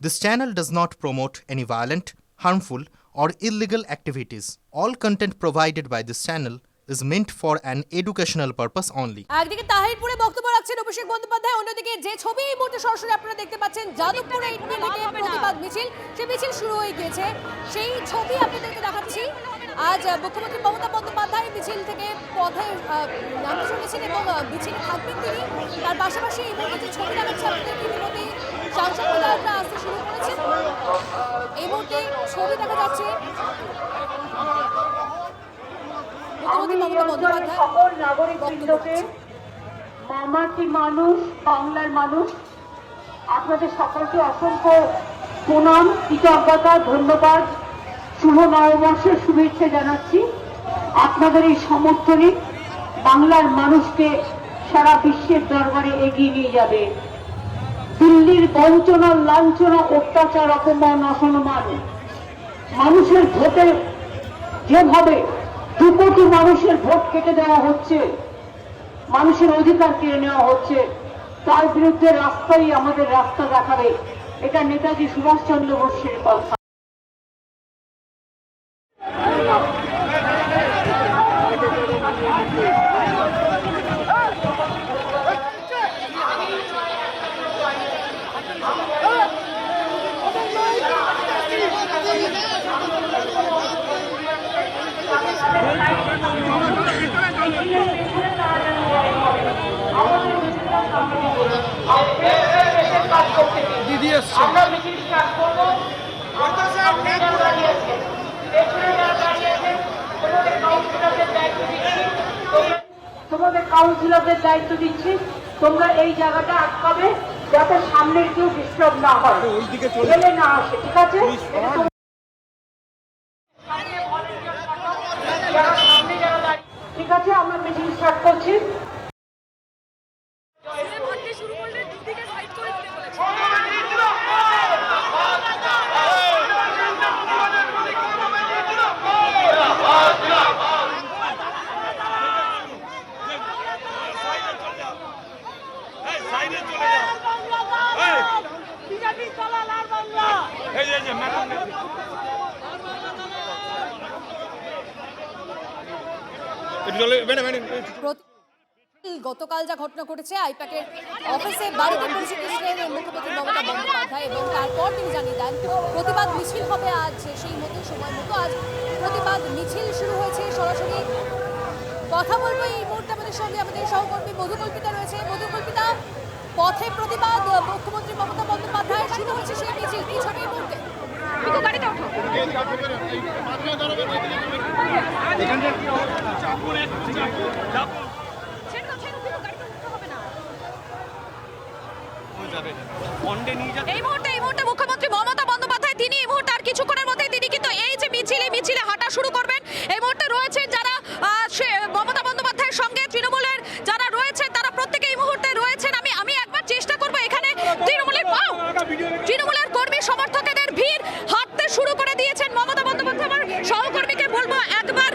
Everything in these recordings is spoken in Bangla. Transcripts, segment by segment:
This channel does not promote any violent, harmful, or illegal activities. All content provided by this channel is meant for an educational purpose only. একদিকে তাহিরপুরে বক্তব্য রাখছেন অভিষেক বন্দ্যোপাধ্যায়, অন্যদিকে যে ছবি এই মুহূর্তে সরাসরি আপনারা দেখতে পাচ্ছেন যাদবপুরে ইটবি থেকে প্রতিবাদ মিছিল, সেই মিছিল শুরু হয়ে গিয়েছে। সেই ছবি আপনাদেরকে দেখাচ্ছি। আজ মুখ্যমন্ত্রী মমতা বন্দ্যোপাধ্যায় মিছিল থেকে পথে নামতে চলেছেন এবং মিছিলে থাকবেন তিনি। তার পাশাপাশি এই মুহূর্তে যে ছবি দেখাচ্ছি আপনাদেরকে, ইতিমধ্যেই সাংসদ বিধায়করা আসতে শুরু করেছেন। এই মুহূর্তে ছবি দেখা যাচ্ছে সকল নাগরিকবৃন্দকে, মামাটি মানুষ, বাংলার মানুষ, আপনাদের সকলকে অসংখ্য প্রণাম, কৃতজ্ঞতা, ধন্যবাদ, শুভ নববর্ষের শুভেচ্ছা জানাচ্ছি। আপনাদের এই সমর্থনে বাংলার মানুষকে সারা বিশ্বের দরবারে এগিয়ে নিয়ে যাবে। দিল্লির বঞ্চনা, লাঞ্ছনা, অত্যাচার, অপমান, অসম্মান, মানুষের ভোটে যেভাবে 2 কোটি মানুষের ভোট কেটে দেওয়া হচ্ছে, মানুষের অধিকার কেড়ে নেওয়া হচ্ছে, তার বিরুদ্ধে রাস্তাই আমাদের রাস্তা দেখাবে। এটা নেতাজি সুভাষচন্দ্র বোসের কথা। তোমাদের কাউন্সিলরদের দায়িত্ব দিচ্ছি, তোমরা এই জায়গাটা আটকাবে যাতে সামনের কেউ ডিস্টার্ব না হয়, ঠেলে না আসে, ঠিক আছে? ঠিক আছে, আমরা মিটিং স্টার্ট করছি। গতকাল যা ঘটনা ঘটেছে, আইপ্যাকের অফিসে বাড়িতে পৌঁছে গিয়েছিলেন মুখ্যমন্ত্রী মমতা বন্দ্যোপাধ্যায় এবং তারপর তিনি জানিয়ে দেন প্রতিবাদ মিছিল হবে আজ সেই মতো সময় মতো। আজ প্রতিবাদ মিছিল শুরু হয়েছে। সরাসরি কথা বলবো এই মুহূর্তে আমাদের সঙ্গে আমাদের সহকর্মী মধুকল্পিতা রয়েছে। মধুকল্পিতা, পথে প্রতিবাদ মুখ্যমন্ত্রী মমতা বন্দ্যোপাধ্যায়, শুরু হয়েছে সেই মিছিল, কি ছবি এই মুহূর্তে? এই মুহূর্তে মুখ্যমন্ত্রী মমতা বন্দ্যোপাধ্যায় তিনি এই মুহূর্তে আর কিছুক্ষণের মধ্যেই তিনি কিন্তু এই যে মিছিলে হাঁটা শুরু করবেন। এই মুহূর্তে রয়েছেন যারা মমতা বন্দ্যোপাধ্যায়ের সঙ্গে তৃণমূলের যারা রয়েছে তারা প্রত্যেকে এই মুহূর্তে রয়েছেন। আমি একবার চেষ্টা করবো, এখানে তৃণমূলের কর্মী সমর্থকদের ভিড় হাঁটতে শুরু করে দিয়েছেন মমতা বন্দ্যোপাধ্যায়। আমার সহকর্মীকে বলবো একবার,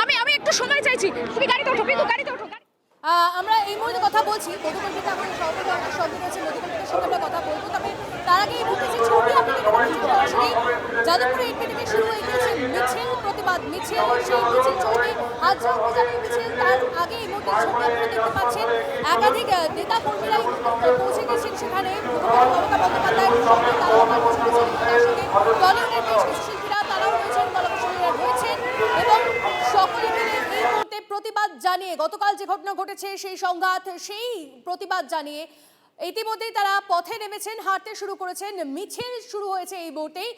আমি একটু সময় চাইছি, তুমি গাড়িতে ওঠো, গাড়িতে ওঠো। আমরা এই মুহূর্তে কথা বলছি মধুকল্পিতা, আমার সহকর্মী আমার সঙ্গে রয়েছে, মধুকল্পিতার সঙ্গে আমরা কথা বলবো। তবে তার আগে এই মুহূর্তে যে ছবি সরাসরি যাদবপুরে ইটবি থেকে শুরু হয়ে গিয়েছে মিছিল, প্রতিবাদ মিছিল, সেই মিছিল চলবে আজ অভিযানের মিছিল। তার আগে এই মুহূর্তে ছবি আপনারা দেখতে পাচ্ছেন একাধিক নেতা কর্মীরা পৌঁছে গেছেন সেখানে। মমতা বন্দ্যোপাধ্যায়ের সঙ্গে তারাও পৌঁছে গেছেন, তার সঙ্গে দলীয় বেশ কিছু শিল্পীরা তারাও রয়েছেন, কলাকুশলীরা রয়েছেন এবং সকলে মিলে এই মুহূর্তে প্রতিবাদ জানিয়ে গতকাল যে ঘটনা ঘটেছে সেই সংঘাত, সেই প্রতিবাদ জানিয়ে ইতিমধ্যেই তারা পথে নেমেছেন, হাঁটতে শুরু করেছেন। মিছিল শুরু হয়েছে এই মুহূর্তেই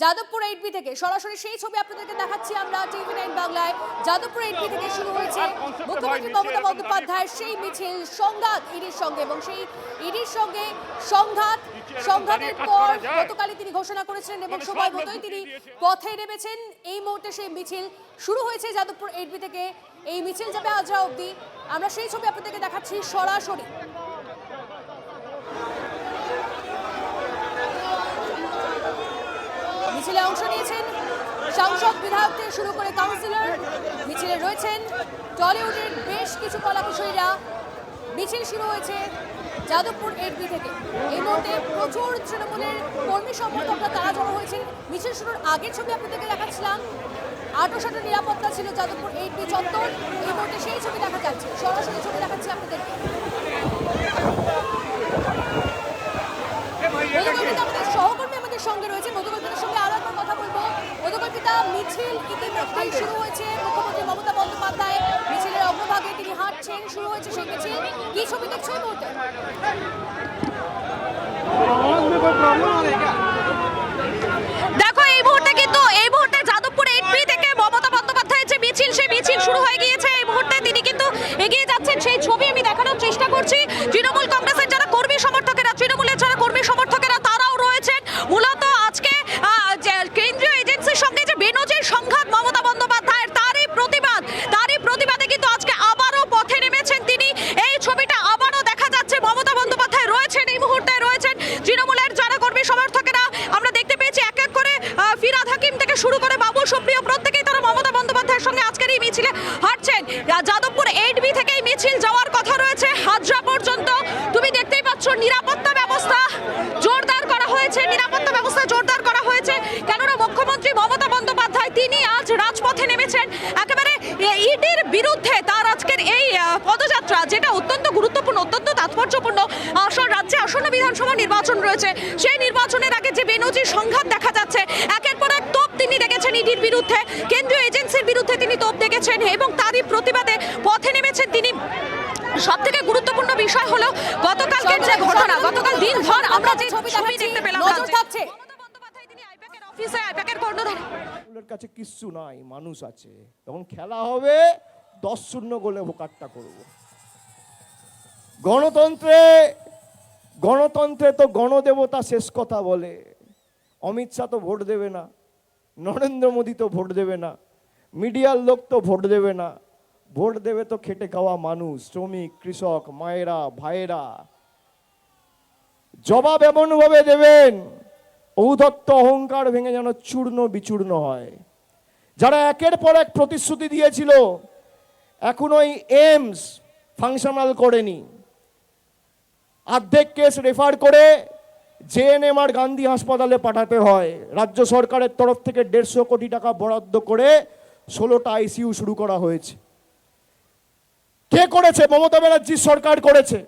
যাদবপুর ইটবি থেকে। সরাসরি সেই ছবি আপনাদেরকে দেখাচ্ছি আমরা TV9 বাংলায়। যাদবপুর ইটবি থেকে শুরু হয়েছে মুখ্যমন্ত্রী মমতা বন্দ্যোপাধ্যায়ের সেই মিছিল, সংঘাত ইডির সঙ্গে এবং সেই ইডির সঙ্গে সংঘাতের পর গতকালই তিনি ঘোষণা করেছিলেন এবং সময় মতোই তিনি পথে নেমেছেন। এই মুহূর্তে সেই মিছিল শুরু হয়েছে যাদবপুর ইটবি থেকে। এই মিছিল যাবে আজরা অবধি। আমরা সেই ছবি আপনাদেরকে দেখাচ্ছি সরাসরি। মিছিলে অংশ নিয়েছেন সাংসদ বিধায়ক থেকে শুরু করে কাউন্সিলর, মিছিলে রয়েছেন টলিউডের বেশ কিছু কলাকুশলীরা। মিছিল শুরু হয়েছে যাদবপুর 8B থেকে। এই মুহূর্তে প্রচুর তৃণমূলের কর্মী সমর্থকরা তারা জড়ো হয়েছেন। মিছিল শুরুর আগের ছবি আপনাদেরকে দেখাচ্ছিলাম, আটোসাটো নিরাপত্তা ছিল যাদবপুর 8B চত্বর। এই মুহূর্তে সেই ছবি দেখা যাচ্ছে, সরাসরি ছবি দেখাচ্ছি আপনাদেরকে। মধুকল্পিতা আমাদের সহকর্মী আমাদের সঙ্গে রয়েছে, মধুকল্পিতার সঙ্গে আরো একবার কথা বলবো। মধুকল্পিতা, মিছিল ইতিমধ্যেই শুরু হয়েছে, মুখ্যমন্ত্রী মমতা বন্দ্যোপাধ্যায় মিছিলের অগ্রভাগে তিনি হাঁটছেন, শুরু হয়েছে সেই মিছিল। কি ছবি দেখছো এই মুহূর্তে? দেখো এই মুহূর্তে যাদবপুর 8B থেকে মমতা বন্দ্যোপাধ্যায়ের যে মিছিল, সেই মিছিল শুরু হয়ে গিয়েছে। এই মুহূর্তে তিনি কিন্তু এগিয়ে যাচ্ছেন, সেই ছবি আমি দেখানোর চেষ্টা করছি। তৃণমূল কংগ্রেসের যারা কর্মী সমর্থকেরা, তৃণমূলের যারা কর্মী সমর্থকেরা তারাও রয়েছেন। মূলত আজকে কেন্দ্রীয় এজেন্সির সঙ্গে যে বেনজির সংঘাত মমতা বন্দ্যোপাধ্যায়ের, তারই প্রতিবাদে কিন্তু আজকে আবারও পথে নেমেছেন তিনি। এই ছবিটা আবারও দেখা যাচ্ছে, মমতা বন্দ্যোপাধ্যায় রয়েছেন, এই মুহূর্তে রয়েছেন তৃণমূলের যারা কর্মী সমর্থকেরা। আমরা দেখতে পেয়েছি এক এক করে ফিরহাদ হাকিম থেকে শুরু করে বাবুল সুপ্রিয়, প্রত্যেকেই তারা মমতা বন্দ্যোপাধ্যায়ের সঙ্গে আজকের এই মিছিলে হাঁটছেন। যাদবপুর 8B থেকে এই মিছিল যাওয়ার কথা রয়েছে হাজরা পর্যন্ত। তুমি দেখতেই পাচ্ছ নিরাপত্তা ব্যবস্থা জোরদার করা হয়েছে, কেননা মুখ্যমন্ত্রী মমতা বন্দ্যোপাধ্যায় তিনি আজ রাজপথে নেমেছেন। একেবারে ইডির বিরুদ্ধে তার আজকের এই পদযাত্রা, যেটা অত্যন্ত গুরুত্বপূর্ণ, অত্যন্ত তাৎপর্যপূর্ণ। রাজ্যে আসন্ন বিধানসভা নির্বাচন রয়েছে, সেই নির্বাচনের আগে যে বেনজির সংঘাত দেখা যাচ্ছে, একের পর এক তোপ তিনি দেখেছেন ইডির বিরুদ্ধে, কেন্দ্রীয় এজেন্সির বিরুদ্ধে তিনি তোপ দেখেছেন, এবং তারই প্রতিবাদে পথে নেমেছেন তিনি। সব থেকে গুরুত্বপূর্ণ বিষয় হলো গতকালকের যে ঘটনা, গতকাল দিনভর আমরা যে ছবি দেখতে পেলাম, ওদের কাছে কিচ্ছু নাই, মানুষ আছে। তখন খেলা হবে 10-0 গোলে ভোকাট্টা করব। গণতন্ত্রে তো গণদেবতা শেষ কথা বলে। অমিত শাহ তো ভোট দেবে না, নরেন্দ্র মোদী তো ভোট দেবে না, মিডিয়ার লোক তো ভোট দেবে না। ভোট দেবে তো খেটে খাওয়া মানুষ, শ্রমিক, কৃষক, মায়েরা, ভাইয়েরা। জবাব এমনভাবে দেবেন ঔদ্ধত্য অহংকার ভেঙে যেন চূর্ণ বিচূর্ণ হয়। যারা একের পর এক প্রতিশ্রুতি দিয়েছিল, এখন ওই এইমস ফাংশনাল করেনি, অর্ধেক কেস রেফার করে জেএনএম আর গান্ধী হাসপাতালে পাঠাতে হয়। রাজ্য সরকারের তরফ থেকে 150 কোটি টাকা বরাদ্দ করে 16টা আইসিইউ শুরু করা হয়েছে। কে করেছে? মমতা ব্যানার্জির সরকার করেছে।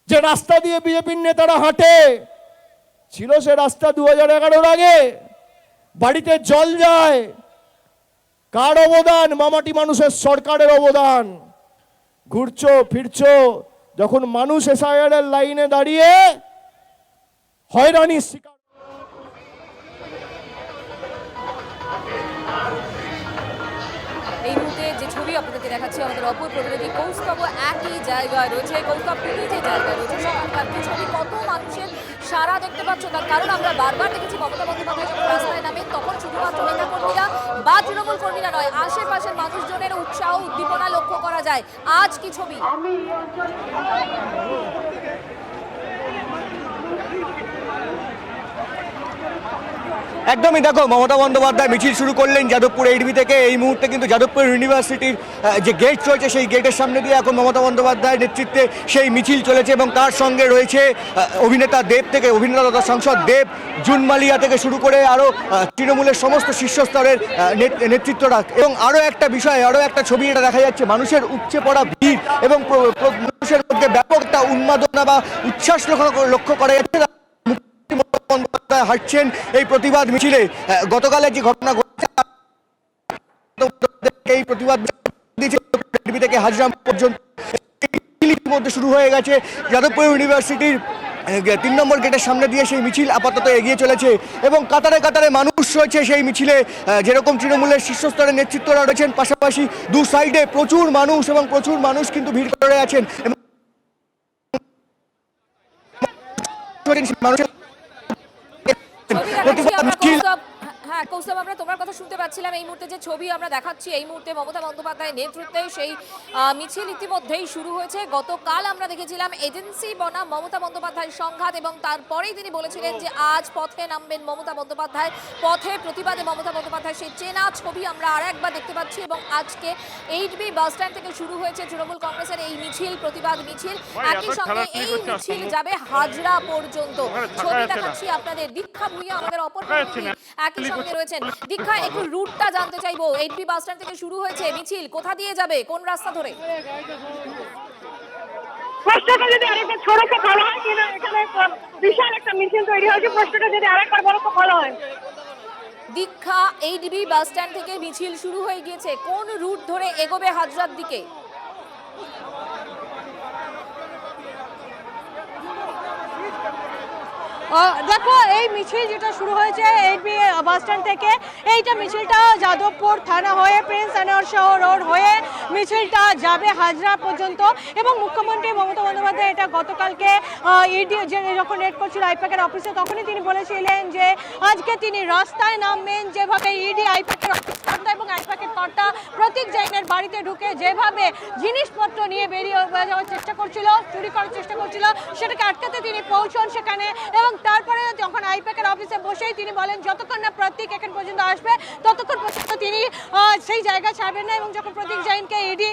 যে রাস্তা দিয়ে বিজেপির নেতারা হাঁটে ছিল, সে রাস্তা 2011-এর আগে বাড়িতে জল যায়। কার অবদান? মামাটি মানুষের সরকারের অবদান। ঘুরছো ফিরছো, যখন মানুষ এসআইআর এর লাইনে দাঁড়িয়ে হয়রানির শিকার। এই মুহূর্তে যে ছবি আপনাদেরকে দেখাচ্ছি, আমাদের অপর প্রতিনিধি কৌস্তব একই জায়গায় রয়েছে। কৌস্তব, তুমি যে জায়গায় রয়েছে, সকালকার কি ছবি, কত মানুষের সারা দেখতে পাচ্ছ? তার কারণ আমরা বারবার দেখেছি মমতা বন্দ্যোপাধ্যায় যখন রাস্তায় নামে, তখন শুধুমাত্র নেতা কর্মীরা বা তৃণমূল কর্মীরা নয়, আশেপাশের মানুষজনের উৎসাহ উদ্দীপনা লক্ষ্য করা যায়। আজ কি ছবি? একদমই, দেখো মমতা বন্দ্যোপাধ্যায় মিছিল শুরু করলেন যাদবপুর 8B থেকে। এই মুহূর্তে কিন্তু যাদবপুর ইউনিভার্সিটির যে গেট রয়েছে, সেই গেটের সামনে দিয়ে এখন মমতা বন্দ্যোপাধ্যায়ের নেতৃত্বে সেই মিছিল চলেছে, এবং তার সঙ্গে রয়েছে অভিনেতা দেব থেকে, অভিনেতা তথা সাংসদ দেব, জুন মালিয়া থেকে শুরু করে আরও তৃণমূলের সমস্ত শীর্ষস্তরের নেতৃত্বরা। এবং আরও একটা বিষয়, আরও একটা ছবি এটা দেখা যাচ্ছে, মানুষের উপচে পড়া ভিড় এবং মানুষের মধ্যে ব্যাপক একটা উন্মাদনা বা উচ্ছ্বাস লক্ষ্য করা যাচ্ছে। হাঁটছেন এই প্রতিবাদ মিছিলে। গতকালের যে ঘটনা ঘটেছে, এই প্রতিবাদ থেকে হাজরাম পর্যন্ত ইতিমধ্যে শুরু হয়ে গেছে। যাদবপুর ইউনিভার্সিটির 3 নম্বর গেটের সামনে দিয়ে সেই মিছিল আপাতত এগিয়ে চলেছে, এবং কাতারে কাতারে মানুষ রয়েছে সেই মিছিলে। যেরকম তৃণমূলের শীর্ষস্তরের নেতৃত্বরা রয়েছেন, পাশাপাশি দু সাইডে প্রচুর মানুষ কিন্তু ভিড় করে আছেন। মানুষের হ্যাঁ, কৌস্তব, আমরা তোমার কথা শুনতে পাচ্ছিলাম। এই মুহূর্তে যে ছবি আমরা দেখাচ্ছি, এই মুহূর্তে মমতা বন্দ্যোপাধ্যায়ের নেতৃত্বে সেই মিছিল ইতিমধ্যেই শুরু হয়েছে। গতকাল আমরা দেখেছিলাম এজেন্সি বনাম মমতা বন্দ্যোপাধ্যায়ের সংঘাত, এবং তারপরেই তিনি বলেছিলেন যে আজ পথে নামবেন মমতা বন্দ্যোপাধ্যায়। পথে প্রতিবাদে মমতা বন্দ্যোপাধ্যায় সেই চেনা ছবি আমরা আর একবার দেখতে পাচ্ছি। এবং আজকে 8B বাস স্ট্যান্ড থেকে শুরু হয়েছে তৃণমূল কংগ্রেসের এই মিছিল, প্রতিবাদ মিছিল। একই সঙ্গে এই মিছিল যাবে হাজরা পর্যন্ত। ছবি দেখাচ্ছি আপনাদের। দীক্ষা ভুইয়া আমাদের অপর প্রতিনিধি একই সঙ্গে রয়েছেন। দীক্ষা, একটু রুটটা জানতে চাইবো। 8B বাস স্ট্যান্ড থেকে শুরু হয়েছে মিছিল, কোথা দিয়ে যাবে, কোন রাস্তা ধরে? প্রশ্নটা যদি আরেকটা ছোট বলা হয়, কিনা এখানে বিশাল একটা মিছিল তৈরি হয়েছে, প্রশ্নটা যদি আরেকবার বড় বলা হয়। দীক্ষা, 8B বাস স্ট্যান্ড থেকে মিছিল শুরু হয়ে গিয়েছে, কোন রুট ধরে এগোবে হাজরার দিকে? দেখো, এই মিছিল যেটা শুরু হয়েছে 8B বাস স্ট্যান্ড থেকে, এইটা মিছিলটা যাদবপুর থানা হয়ে প্রিন্স আনোয়ার শাহ রোড হয়ে মিছিলটা যাবে হাজরা পর্যন্ত। এবং মুখ্যমন্ত্রী মমতা বন্দ্যোপাধ্যায় এটা গতকালকে ইডি যখন রেড করছিল আইপ্যাকের অফিসে, তখনই তিনি বলেছিলেন যে আজকে তিনি রাস্তায় নামবেন। যেভাবে ইডি আইপ্যাকের কর্তা এবং আইপ্যাকের কর্তা প্রতীক জৈনের বাড়িতে ঢুকে যেভাবে জিনিসপত্র নিয়ে বেরিয়ে যাওয়ার চেষ্টা করছিল, চুরি করার চেষ্টা করছিল, সেটাকে আটকাতে তিনি পৌঁছন সেখানে। এবং তারপরে যখন আইপ্যাকের অফিসে বসেই তিনি বলেন যতক্ষণ না প্রতীক এখান পর্যন্ত আসবে ততক্ষণ পর্যন্ত তিনি সেই জায়গা ছাড়বেন না। এবং যখন প্রতীক জৈনকে ইডি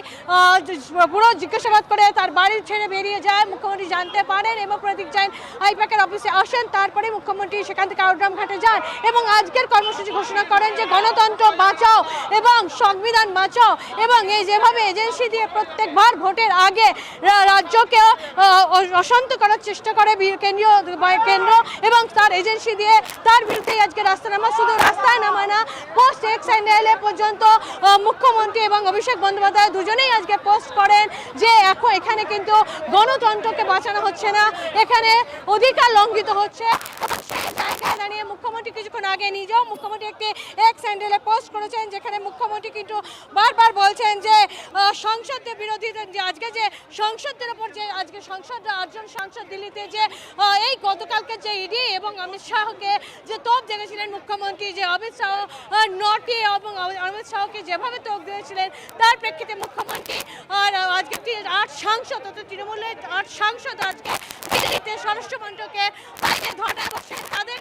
পুরো জিজ্ঞাসাবাদ করে তার বাড়ি ছেড়ে বেরিয়ে যায়, মুখ্যমন্ত্রী জানতে পারেন এবং প্রতীক জৈন আইপ্যাকের অফিসে আসেন। তারপরে মুখ্যমন্ত্রী সেখান থেকে আউটগ্রাম ঘাটে যান এবং আজকের কর্মসূচি ঘোষণা করেন যে গণতন্ত্র বাঁচাও এবং সংবিধান বাঁচাও। এবং এই যেভাবে এজেন্সি দিয়ে প্রত্যেকবার ভোটের আগে রাজ্যকে অশান্ত করার চেষ্টা করে কেন্দ্র এবং তার এজেন্সি দিয়ে, তার বিরুদ্ধে আজকে রাস্তা নামা। শুধু রাস্তায় নামা না, পোস্ট এক্সএনএলএ পর্যন্ত মুখ্যমন্ত্রী এবং অভিষেক বন্দ্যোপাধ্যায় দুজনেই আজকে পোস্ট করেন যে এখন এখানে কিন্তু গণতন্ত্রকে বাঁচানো হচ্ছে না, এখানে অধিকার লঙ্ঘিত হচ্ছে। দাঁড়িয়ে মুখ্যমন্ত্রী কিছুক্ষণ আগে নিজেও মুখ্যমন্ত্রী একটি এক্সএনএলএ পোস্ট করেছেন, যেখানে মুখ্যমন্ত্রী কিন্তু বারবার বলছেন যে সংসদের বিরোধীদের যে আজকে যে সংসদের উপর যে আজকে সংসদ 8জন সাংসদ দিল্লিতে যে এই গতকালকে যে ইডি এবং অমিত শাহকে যে তোপ দেখেছিলেন মুখ্যমন্ত্রী, যে অমিত শাহ নটি এবং অমিত শাহকে যেভাবে তোপ দিয়েছিলেন, তার প্রেক্ষিতে মুখ্যমন্ত্রী আর আজকে 8 সাংসদ অর্থাৎ তৃণমূলের 8 সাংসদ আজকে দিল্লিতে স্বরাষ্ট্রমন্ত্রকের বাইরে ধর্নায় বসে তাদের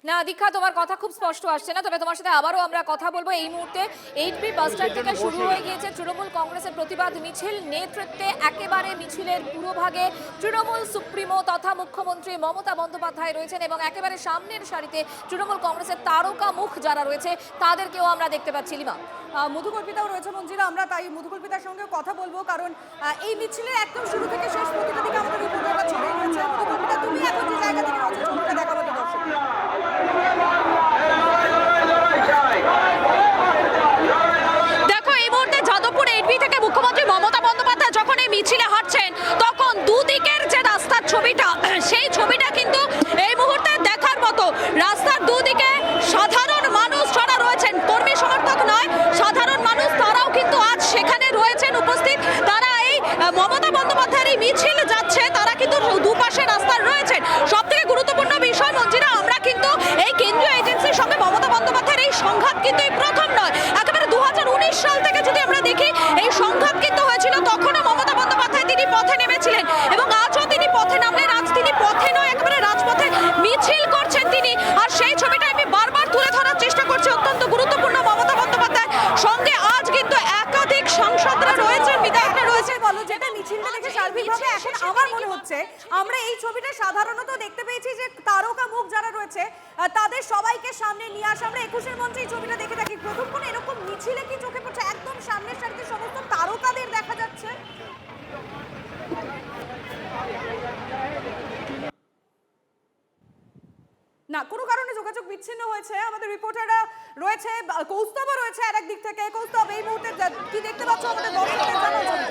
না দীক্ষা, তোমার কথা খুব স্পষ্ট আসছে না, তবে তোমার সাথে আবারও আমরা কথা বলবো। এই মুহূর্তে 8B বাস স্ট্যান্ড থেকে শুরু হয়ে গিয়েছে তৃণমূল কংগ্রেসের প্রতিবাদ মিছিল। নেতৃত্বে একেবারে মিছিলের পুরোভাগে তৃণমূল সুপ্রিমো তথা মুখ্যমন্ত্রী মমতা বন্দ্যোপাধ্যায় রয়েছেন এবং একেবারে সামনের সারিতে তৃণমূল কংগ্রেসের তারকা মুখ যারা রয়েছে তাদেরকেও আমরা দেখতে পাচ্ছি। লিমা, মধুকল্পিতাও রয়েছে মঞ্জিরা, আমরা তাই মধুকল্পিতার সঙ্গে কথা বলবো, কারণ এই মিছিলের একদম শুরু থেকে শেষ প্রতিটা দিকে আমাদের রিপোর্টাররা ছড়িয়ে রয়েছে। মধুকল্পিতা, তুমি এখন যে জায়গা থেকে রয়েছে ছবিটা দেখাবো তো দর্শক। দেখো, এই মুহূর্তে যাদবপুর 8B থেকে মুখ্যমন্ত্রী মমতা বন্দ্যোপাধ্যায় যখন এই মিছিলে হাঁটছেন, তখন দুদিকের যে রাস্তার ছবিটা, সেই ছবিটা কিন্তু এই মুহূর্তে দেখার মতো। রাস্তার দুদিকে সাধারণ মানুষ যারা রয়েছেন, কর্মী সমর্থক নয়, সাধারণ মানুষ, তারাও কিন্তু আজ সেখানে রয়েছেন উপস্থিত। তারা এই মমতা বন্দ্যোপাধ্যায়ের এই মিছিল যাচ্ছে, তারা কিন্তু দুপাশে রাস্তায় রয়েছেন। সব থেকে গুরুত্বপূর্ণ বিষয় মঞ্জিরা, আমরা কিন্তু এই কেন্দ্রীয় এজেন্সির সঙ্গে মমতা বন্দ্যোপাধ্যায়ের এই সংঘাত কিন্তু এই প্রথম নয়। একেবারে 2019 সাল থেকে যদি আমরা দেখি, এই সংঘাত কিন্তু হয়েছিল, তখনও মমতা বন্দ্যোপাধ্যায় তিনি পথে নেমেছিলেন এবং আজও তিনি পথে নামলেন। আজ তিনি পথে নয়, একেবারে রাজপথে মিছিল করছেন তিনি। আর সেই ছবিটা আমি বারবার তুলে ধরার চেষ্টা করছি, অত্যন্ত গুরুত্বপূর্ণ। মমতা বন্দ্যোপাধ্যায় সঙ্গে আজ কিন্তু একাধিক সাংসদরা রয়েছেন, বিধায়করা রয়েছেন। বলো, যেটা মিছিলটা দেখে সার্বিকভাবে এখন আমার মনে হচ্ছে আমরা এই ছবিটা সাধারণত দেখতে পেয়েছি যে তারকা মুখ যারা রয়েছে তাদের সবাইকে সামনে নিয়ে আসা। আমরা 21-এর মঞ্চে এই ছবিটা দেখে থাকি, প্রথম কোন এরকম মিছিলে কি চোখে পড়ছে একদম সামনের সারিতে সমস্ত তারকাদের দেখা যাচ্ছে? না, কোনো কারণে যোগাযোগ বিচ্ছিন্ন হয়েছে। আমাদের রিপোর্টাররা রয়েছে, কৌস্তবও রয়েছে আর একদিক থেকে। কৌস্তব, এই মুহূর্তে কি দেখতে পাচ্ছ আমাদের দর্শকদের জানার জন্য?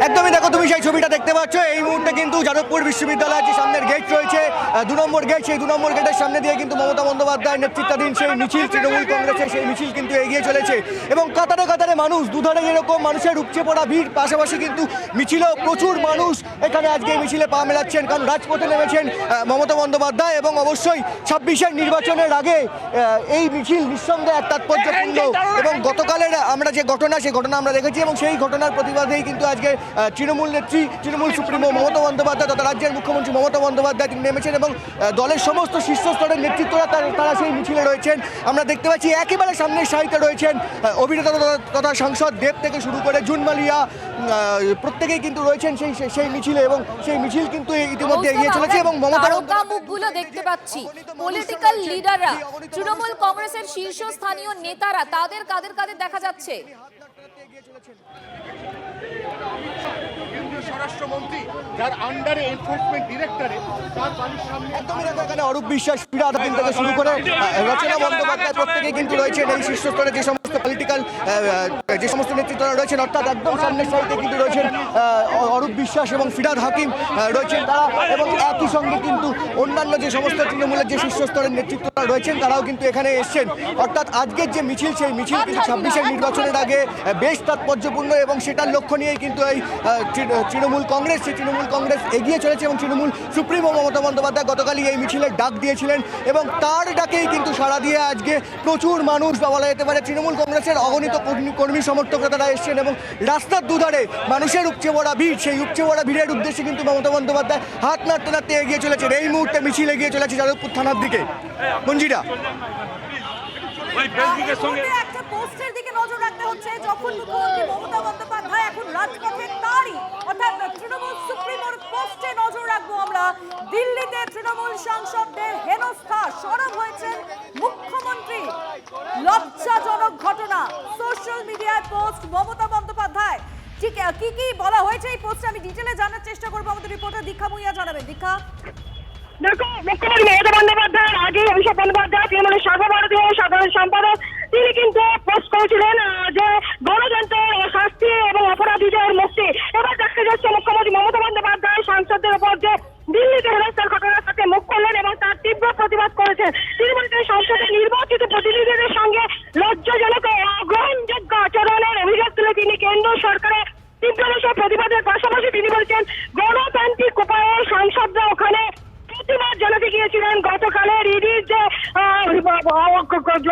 একদমই দেখো, তুমি সেই ছবিটা দেখতে পাচ্ছ। এই মুহূর্তে কিন্তু যাদবপুর বিশ্ববিদ্যালয়ের যে সামনের গেট রয়েছে, 2 নম্বর গেট, সেই 2 নম্বর গেটের সামনে দিয়ে কিন্তু মমতা বন্দ্যোপাধ্যায়ের নেতৃত্বাধীন সেই মিছিল, তৃণমূল কংগ্রেসের সেই মিছিল কিন্তু এগিয়ে চলেছে এবং কাতারে কাতারে মানুষ, দুধারে যেরকম মানুষের উপচে পড়া ভিড়, পাশাপাশি কিন্তু মিছিলেও প্রচুর মানুষ এখানে আজকে এই মিছিলে পা মেলাচ্ছেন, কারণ রাজপথে নেমেছেন মমতা বন্দ্যোপাধ্যায় এবং অবশ্যই 26-এর নির্বাচনের আগে এই মিছিল নিঃসন্দেহে এক তাৎপর্যপূর্ণ। এবং গতকালের আমরা যে ঘটনা, সেই ঘটনা আমরা দেখেছি এবং সেই ঘটনার প্রতিবাদেই কিন্তু আজকে তৃণমূল নেত্রী, তৃণমূল সুপ্রিমো মমতা বন্দ্যোপাধ্যায় তথা রাজ্যের মুখ্যমন্ত্রী মমতা বন্দ্যোপাধ্যায় তিনি নেমেছেন এবং দলের সমস্ত শীর্ষস্তরের নেতৃত্বরা তারা সেই মিছিলে রয়েছেন। আমরা দেখতে পাচ্ছি একেবারে সামনের সারিতে রয়েছেন অভিনেতা তথা সাংসদ দেব থেকে শুরু করে জুন মালিয়া, প্রত্যেকেই কিন্তু রয়েছেন সেই মিছিলে এবং সেই মিছিল কিন্তু ইতিমধ্যে এগিয়ে চলেছে এবং মমতা মুখগুলো দেখতে পাচ্ছি, পলিটিক্যাল লিডাররা, তৃণমূল কংগ্রেসের শীর্ষস্থানীয় নেতারা, তাদের কাদের কাদের দেখা যাচ্ছে? স্বরাষ্ট্রমন্ত্রী যার আন্ডারে এনফোর্সমেন্ট ডিরেক্টরে, তার বাড়ির সামনে একদমই দেখো, এখানে অরূপ বিশ্বাস, ফিরহাদ হাকিম থেকে শুরু করে রচনা বন্দ্যোপাধ্যায় প্রত্যেকেই কিন্তু রয়েছেন এই শীর্ষস্তরে যে সমস্ত পলিটিক্যাল যে সমস্ত নেতৃত্বরা রয়েছেন, অর্থাৎ একদম সামনের সারিতে কিন্তু রয়েছেন অরূপ বিশ্বাস এবং ফিরহাদ হাকিম রয়েছেন তারা, এবং একই সঙ্গে কিন্তু অন্যান্য যে সমস্ত তৃণমূলের যে শীর্ষস্তরের নেতৃত্বরা রয়েছেন তারাও কিন্তু এখানে এসছেন। অর্থাৎ আজকের যে মিছিল, সেই মিছিল কিন্তু 26-এর নির্বাচনের আগে বেশ তাৎপর্যপূর্ণ এবং সেটার লক্ষ্য নিয়েই কিন্তু এই তৃণমূল কংগ্রেস, সেই তৃণমূল কংগ্রেস এগিয়ে চলেছে এবং তৃণমূল সুপ্রিমো মমতা বন্দ্যোপাধ্যায় গতকালই এই মিছিলের ডাক দিয়েছিলেন এবং তার ডাকেই কিন্তু সাড়া দিয়ে আজকে প্রচুর মানুষ বা বলা যেতে পারে তৃণমূল কংগ্রেসের অগণিত কর্মী সমর্থকরা তারা এসছেন এবং রাস্তার দুধারে মানুষের উপচে পড়া ভিড়, সেই উপচে পড়া ভিড়ের উদ্দেশ্যে কিন্তু মমতা বন্দ্যোপাধ্যায় হাত নাড়তে নাড়তে এগিয়ে চলেছেন। এই মুহূর্তে মিছিল এগিয়ে চলেছে যাদবপুর থানার দিকে। মঞ্জিরা, একটা পোস্টের দিকে নজর রাখতে হচ্ছে, যখন মুখ্যমন্ত্রী মমতা বন্দ্যোপাধ্যায় এখন রাজপথে, তারই অর্থাৎ তৃণমূল সুপ্রিমোর পোস্টে নজর রাখবো আমরা। দিল্লিতে তৃণমূল সাংসদদের হেনস্থা, সরব হয়েছেন মুখ্যমন্ত্রী, লজ্জাজনক ঘটনা। সোশ্যাল মিডিয়ায় পোস্ট মমতা বন্দ্যোপাধ্যায়, ঠিক কি কি বলা হয়েছে এই পোস্টে আমি ডিটেলে জানার চেষ্টা করবো। আমাদের রিপোর্টার দীক্ষা মুইয়া জানাবেন। দীক্ষা, দেখো, মুখ্যমন্ত্রী মমতা বন্দ্যোপাধ্যায়ের আগে অভিষেক বন্দ্যোপাধ্যায় তৃণমূলের সর্বভারতীয় সাধারণ সম্পাদক, তিনি কিন্তু পোস্ট করেছিলেন যে গণতন্ত্র ও শাস্তি এবং অপরাধীদের মুক্তি। এবার দেখা যাচ্ছে মুখ্যমন্ত্রী মমতা বন্দ্যোপাধ্যায় সাংসদদের উপর যে দিল্লিতে হেনস্থার ঘটনার সাথে মুখ করলেন এবং তার তীব্র প্রতিবাদ করেছেন। তিনি বলছেন সংসদে নির্বাচিত প্রতিনিধিদের সঙ্গে লজ্জাজনক ও অগ্রহণযোগ্য আচরণের অভিযোগ তুলে তিনি কেন্দ্র সরকারের তীব্র প্রতিবাদের পাশাপাশি তিনি বলছেন গণতান্ত্রিক উপায়ে সাংসদরা ওখানে প্রতিবাদ জানাতে গিয়েছিলেন গতকালের ইডির যে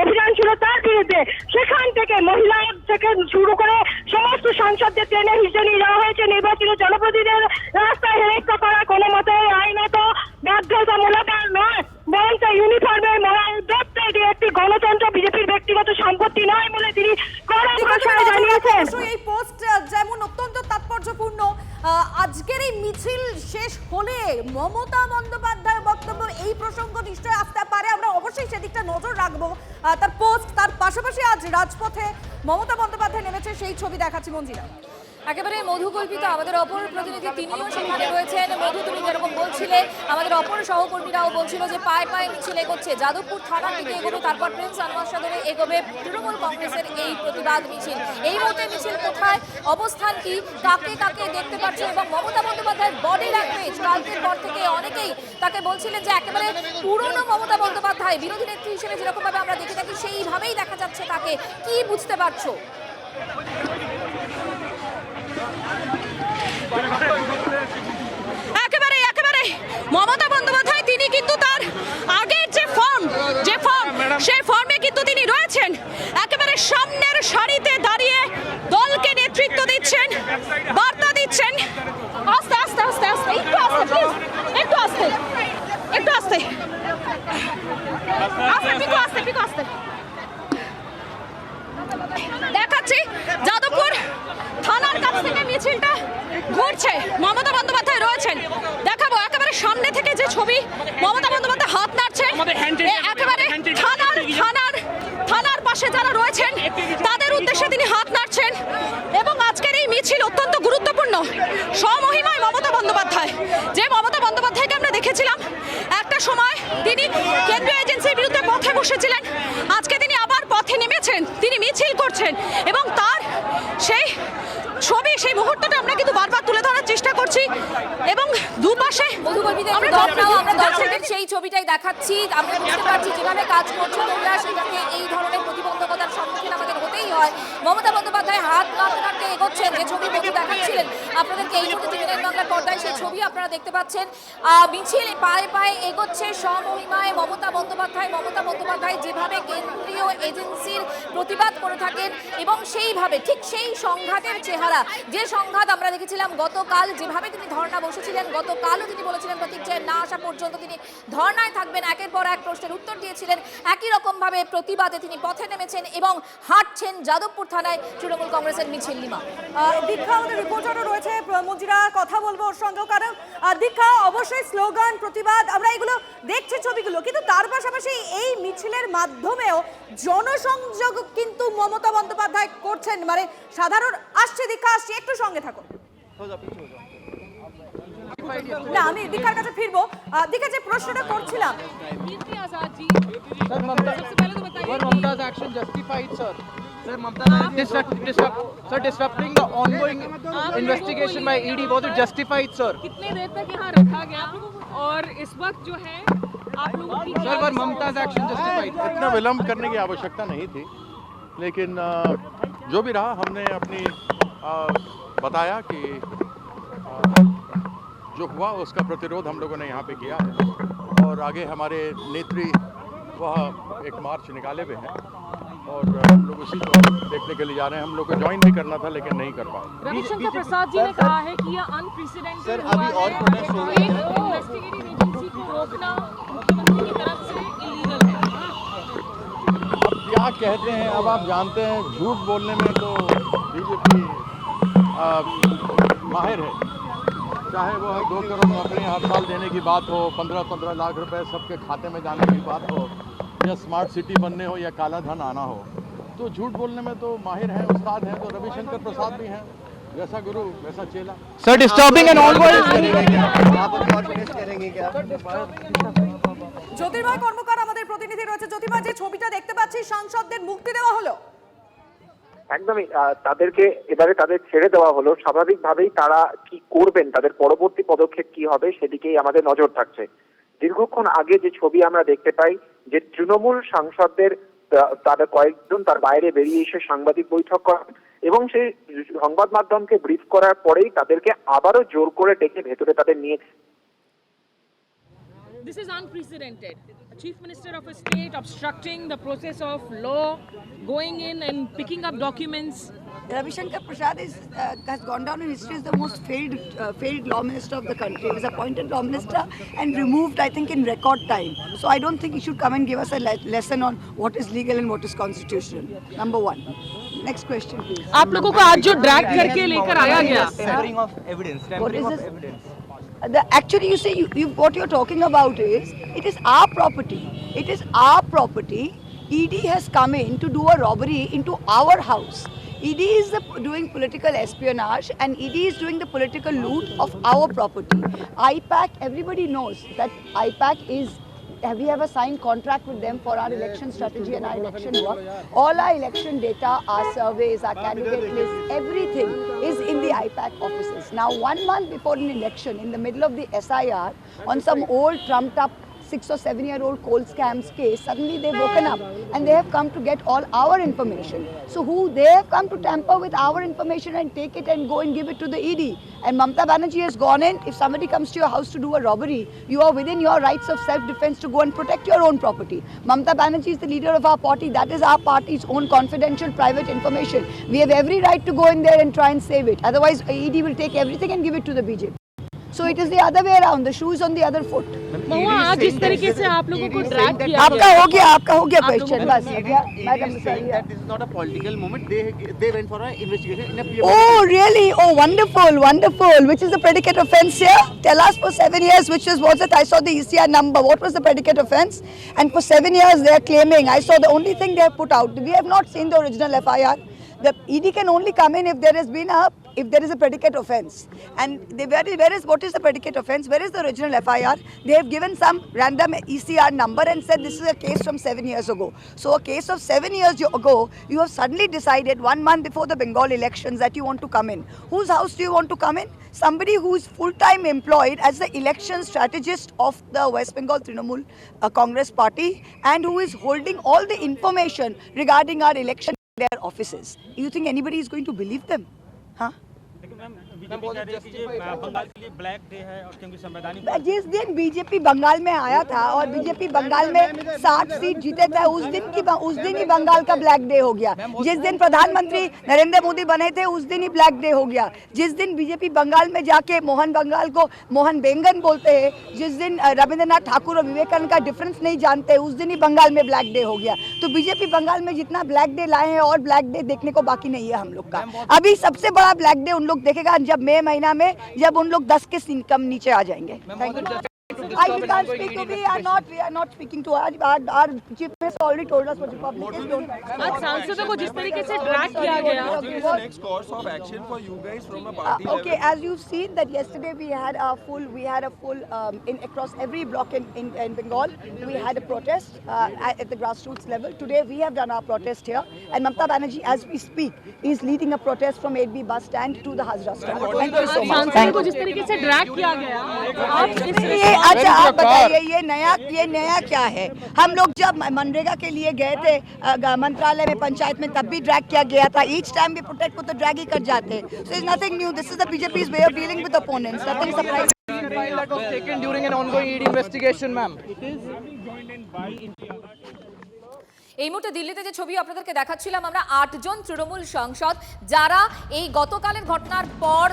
অভিযান ছিল তার বিরুদ্ধে। সেখান থেকে মহিলা থেকে শুরু করে সমস্ত সাংসদদের ট্রেনে হিসেবে নিয়ে যাওয়া হয়েছে। নির্বাচিত জনপ্রতিনিধিদের রাস্তায় হেনস্থা করা কোনো মতে আইনত বাধ্যতামূলক নয়, বরঞ্চ ইউনিফর্মের মহাউদ্যোক্তা এটি একটি গণতন্ত্র, বিজেপির ব্যক্তিগত সম্পত্তি নয় বলে তিনি কড়া ভাষায় জানিয়েছেন। এই পোস্ট যেমন অত্যন্ত তাৎপর্যপূর্ণ, আজকের এই মিছিল শেষ হলে মমতা বন্দ্যোপাধ্যায়ের বক্তব্য এই প্রসঙ্গ নিশ্চয়ই আসতে পারে, আমরা অবশ্যই সেদিকটা নজর রাখবো। তার পোস্ট, তার পাশাপাশি আজ রাজপথে মমতা বন্দ্যোপাধ্যায় নেমেছে সেই ছবি দেখাচ্ছি। মঞ্জিরা, একেবারে মধুকল্পিত আমাদের অপর প্রতিনিধি তিনিও সেখানে রয়েছেন। মধু, তুমি যেরকম বলছিলে, আমাদের অপর সহকর্মীরাও বলছিল যে পায়ে পায়ে মিছিল এগোচ্ছে, যাদবপুর থানার দিকে এগোবে, তারপর প্রিন্স আনোয়ার সাগরে এগোবে তৃণমূল কংগ্রেসের এই প্রতিবাদ মিছিল। এই মুহূর্তে মিছিল কোথায়, অবস্থান কি, কাকে কাকে দেখতে পাচ্ছ এবং মমতা বন্দ্যোপাধ্যায়ের বডি ল্যাঙ্গুয়েজ, কালকের পর থেকে অনেকেই তাকে বলছিলেন যে একেবারে পুরনো মমতা বন্দ্যোপাধ্যায়, বিরোধী নেত্রী হিসেবে যেরকম ভাবে আমরা দেখে থাকি সেইভাবেই দেখা যাচ্ছে তাকে। কি বুঝতে পারছো? একেবারে একেবারে মমতা বন্দ্যোপাধ্যায় তিনি কিন্তু তার আগের যে ফর্ম সেই ফর্মে কিন্তু তিনি রয়েছেন, একেবারে সামনের সারিতে দাঁড়িয়ে দলকে নেতৃত্ব দিচ্ছেন, বার্তা দিচ্ছেন। আস্তে আস্তে আস্তে আস্তে, একটু আস্তে প্লিজ, একটু আস্তে, একটু আস্তে আস্তে, পিকো আস্তে, পিকো আস্তে। দেখাচ্ছি যাদবপুর থানার কাছ থেকে মিছিলটা ঘুরছে, মমতা বন্দ্যোপাধ্যায় রয়েছেন। দেখাবো একেবারে সামনে থেকে যে ছবি, মমতা বন্দ্যোপাধ্যায় হাত নাড়ছেন, একেবারে থানার পাশে যারা রয়েছেন তাদের উদ্দেশ্যে তিনি হাত নাড়ছেন। এবং আজকের এই মিছিল অত্যন্ত গুরুত্বপূর্ণ। স্বমহিমায় মমতা বন্দ্যোপাধ্যায়, যে মমতা বন্দ্যোপাধ্যায়কে আমরা দেখেছিলাম একটা সময় তিনি কেন্দ্রীয় এজেন্সির বিরুদ্ধে পথে বসেছিলেন, আজকে তিনি আবার পথে নেমেছেন করছেন, তিনি মিছিল করছেন এবং তার সেই ছবি, সেই মুহূর্তটা আমরা কিন্তু বারবার তুলে ধরার চেষ্টা করছি এবং দুপাশে আমরা দর্শকদের সেই ছবিটাই দেখাচ্ছি। আমরা বুঝতে পারছি যেভাবে কাজ করছো তোমরা, সেটাতে এই ধরনের প্রতিবন্ধকতার সম্মুখীন আমাদের হতেই হয়। মমতা বন্দ্যোপাধ্যায় হাত নাড়তে নাড়তে এগোচ্ছেন, যে ছবি বন্ধু দেখাচ্ছিলেন আপনাদেরকে এই মুহূর্তে টিভিএন বাংলার পর্দায়, সেই ছবি আপনারা দেখতে পাচ্ছেন। মিছিল পায়ে পায়ে এগোচ্ছে স্বমহিমায় মমতা বন্দ্যোপাধ্যায় যেভাবে কেন্দ্রীয় এজেন্সির প্রতিবাদ করে থাকেন এবং সেইভাবে ঠিক সেই সংঘাতের চেহারা, যে সংঘাত আমরা দেখেছিলাম গতকাল, যেভাবে তিনি ধর্ণা বসেছিলেন, গতকালও তিনি বলেছিলেন প্রতীক জেন না আসা পর্যন্ত তিনি ধর্ণায় থাকবেন, একের পর এক প্রশ্নের উত্তর দিয়েছিলেন। একই রকমভাবে প্রতিবাদে তিনি পথে নেমেছেন এবং হাঁটছেন যাদবপুর থানায় তৃণমূল কংগ্রেসের মিছিল। লিমা, দীক্ষা আমাদের রিপোর্টারও রয়েছে, মঞ্জিরা কথা বলবো ওর সঙ্গেও, কারণ দীক্ষা অবশ্যই স্লোগান, প্রতিবাদ আমরা এগুলো দেখছি ছবিগুলো, কিন্তু তার পাশাপাশি এই মিছিলের মাধ্যমেও জনসংযোগ কিন্তু মমতা বন্দ্যোপাধ্যায় করছেন, মানে সাধারণ আসছে। দীক্ষা আসছে, একটু সঙ্গে থাকো। না, আমি দীক্ষার কাছে ফিরবো। দীক্ষা, যে প্রশ্নটা করছিলাম, Mamta's action justified, sir. Sir, disrupting the ongoing investigation by ED, was it justified, sir? कितने देर तक यहाँ रखा गया और इस वक्त जो है आप लोगों की Sir, was Mamta's action justified? इतना विलंब करने की आवश्यकता नहीं थी, लेकिन जो भी रहा हमने अपनी बताया कि जो हुआ उसका प्रतिरोध हम लोगों ने यहाँ पे किया है और आगे हमारे नेत्री वह एक मार्च निकाले हुए हैं और हम लोग उसी को देखने के लिए जा रहे हैं। हम लोग को ज्वाइन भी करना था लेकिन नहीं कर पाए। रविशंकर प्रसाद जी ने कहा है कि यह अनप्रेसिडेंटेड हुआ है, इन्वेस्टिगेटिव एजेंसी को रोकना मुख्यमंत्री की तरफ से इलीगल है। अब क्या कहते हैं, अब आप जानते हैं झूठ बोलने में तो बीजेपी माहिर है, चाहे वो 2 करोड़ नौकरी हर साल देने की बात हो, 15-15 लाख रुपए सबके खाते में जाने की बात हो, या स्मार्ट सिटी बनने हो या काला धन आना हो, तो झूठ बोलने में तो माहिर हैं, उस्ताद हैं। तो रविशंकर प्रसाद भी हैं, जैसा गुरु वैसा चेला। Sir, disturbing and ongoing. জ্যোতির্ময় কর্মকার আমাদের প্রতিনিধি রয়েছে। জ্যোতির্ময়, যে ছবিটা দেখতে পাচ্ছি, সাংসদদের মুক্তি দেওয়া হলো। একদমই তাদেরকে এবারে তাদের ছেড়ে দেওয়া হলো। স্বাভাবিকভাবেই তারা কি করবেন, তাদের পরবর্তী পদক্ষেপ কি হবে সেদিকেই আমাদের নজর থাকছে। দীর্ঘক্ষণ আগে যে ছবি আমরা দেখতে পাই, যে তৃণমূল সাংসদদের তারা কয়েকজন তার বাইরে বেরিয়ে এসে সাংবাদিক বৈঠক করেন এবং সেই সংবাদ মাধ্যমকে ব্রিফ করার পরেই তাদেরকে আবারও জোর করে ডেকে ভেতরে তাদের নিয়ে। This is unprecedented. A Chief Minister of a state obstructing the process of law, going in and picking up documents. Ravishankar Prasad has gone down in history as the most failed law minister of the country. He was appointed law minister and removed, I think, in record time. So I don't think he should come and give us a lesson on what is legal and what is constitutional. Number one. Next question, please. आप लोगों को आज जो ड्रैग करके लेकर आया गया, Tampering of evidence. What is this? Actually, you say what you're talking about is, it is our property. It is our property. ED has come in to do a robbery into our house. ED is doing political espionage and ED is doing the political loot of our property. IPAC, everybody knows that IPAC is, we have a signed contract with them for our election strategy and our election work. All our election data, our surveys, our candidate lists, everything is in the IPAC offices. Now, 1 month before an election, in the middle of the SIR, on some old trumped up 6 or 7-year-old coal scams case, suddenly they've woken up and they have come to get all our information. So they have come to tamper with our information and take it and go and give it to the ED. And Mamata Banerjee has gone in. If somebody comes to your house to do a robbery, you are within your rights of self-defense to go and protect your own property. Mamata Banerjee is the leader of our party. That is our party's own confidential private information. We have every right to go in there and try and save it. Otherwise, ED will take everything and give it to the BJP. So it is the other way around. The shoe is on the other foot. महुआ, आज जिस तरीके से आप लोगों को ड्रैग किया आपका हो गया क्वेश्चन बस। Madam, That this is not a political movement. They went for an investigation in a Oh, really? Oh, wonderful. Which is the predicate offence here? Tell us for 7 years, was it? I saw the ECR number. What was the predicate offence? And for 7 years they are claiming. I saw the only thing they have put out. We have not seen the original FIR. The ED can only come in if there has been a if there is a predicate offence. And what is the predicate offence? Where is the original FIR? They have given some random ECR number and said this is a case from 7 years ago. So a case of 7 years ago, you have suddenly decided 1 month before the Bengal elections that you want to come in. Whose house do you want to come in? Somebody who is full-time employed as the election strategist of the West Bengal Trinamool Congress party, and who is holding all the information regarding our election in their offices. You think anybody is going to believe them? Huh? जिस दिन बीजेपी बंगाल में आया था और बीजेपी बंगाल में 60 सीट जीते थे, उस दिन ही बंगाल का ब्लैक डे हो गया। जिस दिन प्रधानमंत्री नरेंद्र मोदी बने थे, उस दिन ही ब्लैक डे हो गया। जिस दिन बीजेपी बंगाल में जाके मोहन बंगाल को मोहन बेंगन बोलते हैं, जिस दिन रविंद्रनाथ ठाकुर और विवेकानंद का डिफरेंस नहीं जानते, उस दिन ही बंगाल में ब्लैक डे हो गया। तो बीजेपी बंगाल में जितना ब्लैक डे लाए हैं और ब्लैक डे देखने को बाकी नहीं है हम लोग का। अभी सबसे बड़ा ब्लैक डे उन लोग देखेगा जब मई महीना में, जब उन लोग 10 के इनकम नीचे आ जाएंगे। Thank you. We can't speak to. We are not speaking to. Our chief minister already told us what the public is doing. आज सांसदों को जिस तरीके से ड्रैग किया गया, next course of action for you guys from a party okay, as you've seen that yesterday we had a full in across every block in Bengal. We had a protest at the grassroots level. Today we have done our protest here, and Mamata Banerjee, as we speak, is leading a protest from 8B bus stand to the Hazra stand. Thank you so much. सांसदों को जिस तरीके से ड्रैग किया गया, आप इस अच्छा आप बताइए ये नया क्या है? हम लोग जब मनरेगा के लिए गए थे मंत्रालय में, पंचायत में, तब भी ड्रैग किया गया था। ईच टाइम भी प्रोटेक्ट को तो ड्रैग ही कर जाते हैं। So is nothing new. This is the BJP's way of dealing with opponents. Nothing surprising. that was taken during an ongoing ED investigation, ma'am. এই মুহূর্তে দিল্লিতে যে ছবি আপনাদেরকে দেখাচ্ছিলাম আমরা, 8 জন তৃণমূল সাংসদ যারা এই গতকালের ঘটনার পর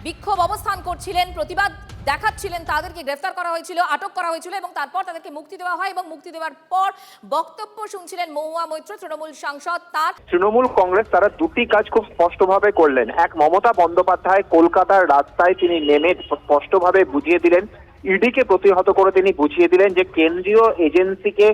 বিক্ষোভ অবস্থান করছিলেন, প্রতিবাদ দেখাচ্ছিলেন, তাদেরকে গ্রেফতার করা হয়েছিল, আটক করা হয়েছিল এবং তারপর তাদেরকে মুক্তি দেওয়া হয় এবং মুক্তি দেওয়ার পর বক্তব্য শুনছিলেন মহুয়া মৈত্র, তৃণমূল সাংসদ। তার তৃণমূল কংগ্রেস তারা দুটি কাজ খুব স্পষ্টভাবে করলেন। এক, মমতা বন্দ্যোপাধ্যায় কলকাতার রাস্তায় তিনি নেমে স্পষ্টভাবে বুঝিয়ে দিলেন, ইডিকে প্রতিহত করে তিনি বুঝিয়ে দিলেন যে কেন্দ্রীয় এজেন্সিকে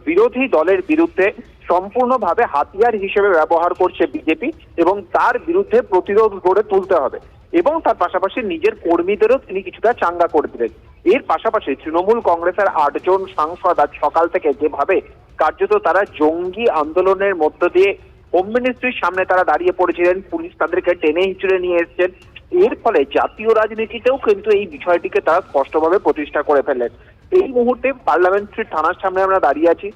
বিরোধী দলের বিরুদ্ধে সম্পূর্ণভাবে হাতিয়ার হিসেবে ব্যবহার করছে বিজেপি এবং তার বিরুদ্ধে প্রতিরোধ গড়ে তুলতে হবে। এবং তার পাশাপাশি নিজের কর্মীদেরও তিনি কিছুটা চাঙ্গা করে দিলেন। এর পাশাপাশি তৃণমূল কংগ্রেসের 8 জন সাংসদ আজ সকাল থেকে যেভাবে কার্যত তারা জঙ্গি আন্দোলনের মধ্য দিয়ে হোম মিনিস্ট্রির সামনে তারা দাঁড়িয়ে পড়েছিলেন, পুলিশ তাদেরকে টেনে হিঁচড়ে নিয়ে এসছেন, এর ফলে জাতীয় রাজনীতিতেও কিন্তু এই বিষয়টিকে তারা স্পষ্টভাবে প্রতিষ্ঠা করে ফেললেন। এই মুহূর্তে পার্লামেন্টারি থানার সামনে আমরা দাঁড়িয়ে আছি।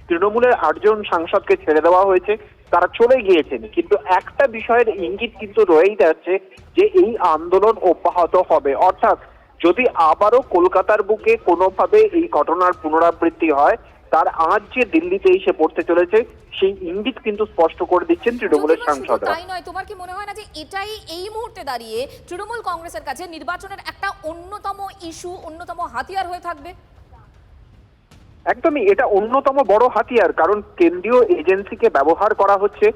তৃণমূলের 8 জন সাংসদকে ছেড়ে দেওয়া হয়েছে, তারা চলে গিয়েছেন, কিন্তু একটা বিষয়ের ইঙ্গিত কিন্তু রয়েই যাচ্ছে যে এই আন্দোলন অব্যাহত হবে। অর্থাৎ যদি আবারও কলকাতার বুকে কোনোভাবে এই ঘটনার পুনরাবৃত্তি হয়, তার আজ যে দিল্লিতে এসে পড়তে চলেছে সেই ইঙ্গিত কিন্তু স্পষ্ট করে দিচ্ছেন তৃণমূলের সাংসদরা। তাই নয়, তোমার কি মনে হয় না যে এটাই এই মুহূর্তে দাঁড়িয়ে তৃণমূল কংগ্রেসের কাছে নির্বাচনের একটা অন্যতম ইস্যু, অন্যতম হাতিয়ার হয়ে থাকবে? একদমই, এটা অন্যতম বড় হাতিয়ার। কারণ কেন্দ্রীয় এজেন্সিকে ব্যবহার করা হচ্ছে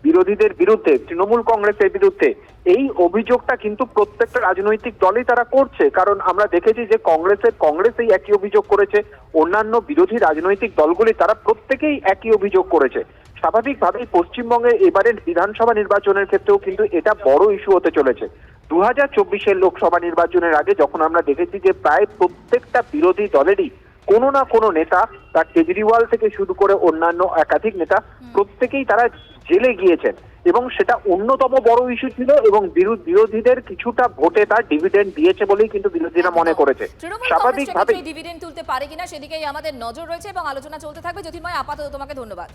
বিরোধীদের বিরুদ্ধে, তৃণমূল কংগ্রেসের বিরুদ্ধে। এই অভিযোগটা কিন্তু প্রত্যেকটা রাজনৈতিক দলই তারা করছে। কারণ আমরা দেখেছি যে কংগ্রেস এই একই অভিযোগ করেছে, অন্যান্য বিরোধী রাজনৈতিক দলগুলি তারা প্রত্যেকেই একই অভিযোগ করেছে। স্বাভাবিকভাবেই পশ্চিমবঙ্গের এবারের বিধানসভা নির্বাচনের ক্ষেত্রেও কিন্তু এটা বড় ইস্যু হতে চলেছে। 2024-এর লোকসভা নির্বাচনের আগে যখন আমরা দেখেছি যে প্রায় প্রত্যেকটা বিরোধী দলেরই কোনো না কোনো নেতা, তার কেজরিওয়াল থেকে শুরু করে অন্যান্য একাধিক নেতা, প্রত্যেকেই তারা জেলে গিয়েছেন এবং সেটা অন্যতম বড় ইস্যু ছিল এবং বিরোধীদের কিছুটা ভোটে তার ডিভিডেন্ড দিয়েছে বলেই কিন্তু বিরোধীরা মনে করেছে। স্বাভাবিকভাবেই ডিভিডেন্ড তুলতে পারে কিনা সেদিকেই আমাদের নজর রয়েছে এবং আলোচনা চলতে থাকবে। জ্যোতির্ময়, আপাতত তোমাকে ধন্যবাদ।